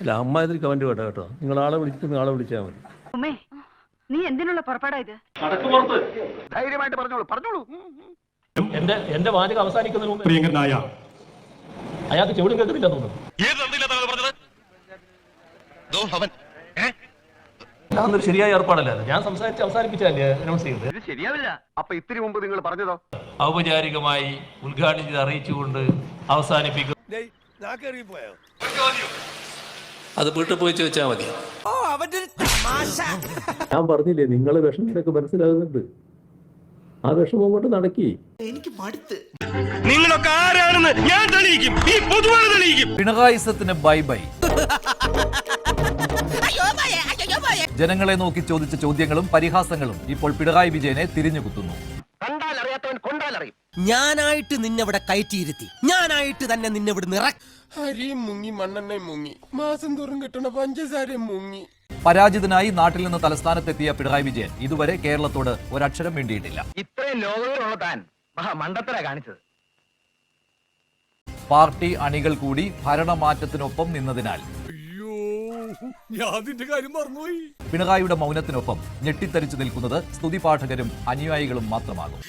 അല്ല അമ്മ ഇതിൽ കമന്റ് കേട്ടോ കേട്ടോ. നിങ്ങൾ ആളെ വിളിച്ചിട്ട് ആളെ വിളിച്ചാൽ മതി. ഉമ്മേ, നീ എന്തിനുള്ള പുറപ്പാടാ ഇത്? ധൈര്യമായിട്ട് പറഞ്ഞോളൂ പറഞ്ഞോളൂ. എന്റെ വാചകം അവസാനിക്കുന്നതിന് മുമ്പ് പ്രിയങ്കരനായ അയാൾക്ക് ചെവിടും കേൾക്കുന്നില്ല തോന്നുന്നു. അതൊരു ശരിയായ ഏർപ്പാടല്ല. ഞാൻ സംസാരിച്ച് അവസാനിപ്പിച്ചല്ലേ അനൗൺസ് ചെയ്തത്. ഇത് ശരിയാവില്ല. അപ്പൊ ഇത്തിരി മുമ്പ് നിങ്ങൾ പറഞ്ഞതോ? ഔപചാരികമായി ഉദ്ഘാടനം ചെയ്ത് അറിയിച്ചുകൊണ്ട് അവസാനിപ്പിക്കും. അത് വീട്ടിൽ പോയി ചോദിച്ചാൽ മതി. ഞാൻ പറഞ്ഞില്ലേ നിങ്ങളെ വിഷമത്തിനൊക്കെ മനസ്സിലാകുന്നുണ്ട്. ആ വിഷമം കൊണ്ട് നടക്കി. എനിക്ക് മടുത്ത്. നിങ്ങളൊക്കെ ആരാണെന്ന് ഞാൻ തെളിയിക്കും. ഈ പൊതുവാണ് തെളിയിക്കും. പിണറായിസത്തിന് ബൈ ബൈ. ജനങ്ങളെ നോക്കി ചോദിച്ച ചോദ്യങ്ങളും പരിഹാസങ്ങളും ഇപ്പോൾ പിണറായി വിജയനെ തിരിഞ്ഞുകുത്തുന്നു. കണ്ടാൽ അറിയാത്തവൻ കൊണ്ടാലറിയും. ഞാനായിട്ട് നിന്നെവിടെ കയറ്റിയിരുത്തി, ഞാനായിട്ട് തന്നെ നിന്നെവിടെ അരിയും മുങ്ങി മണ്ണെണ്ണയും മുങ്ങി മാസം തോറും കിട്ടണ പഞ്ചസാരയും മുങ്ങി. പരാജിതനായി നാട്ടിൽ നിന്ന് തലസ്ഥാനത്തെത്തിയ പിണറായി വിജയൻ ഇതുവരെ കേരളത്തോട് ഒരക്ഷരം വേണ്ടിയിട്ടില്ല. ഇത്രയും ലോകങ്ങളുള്ള താൻ മണ്ടത്തര കാണിച്ചത്. പാർട്ടി അണികൾ കൂടി ഭരണമാറ്റത്തിനൊപ്പം നിന്നതിനാൽ പിണറായിയുടെ മൗനത്തിനൊപ്പം ഞെട്ടിത്തരിച്ചു നിൽക്കുന്നത് സ്തുതിപാഠകരും അനുയായികളും മാത്രമാകും.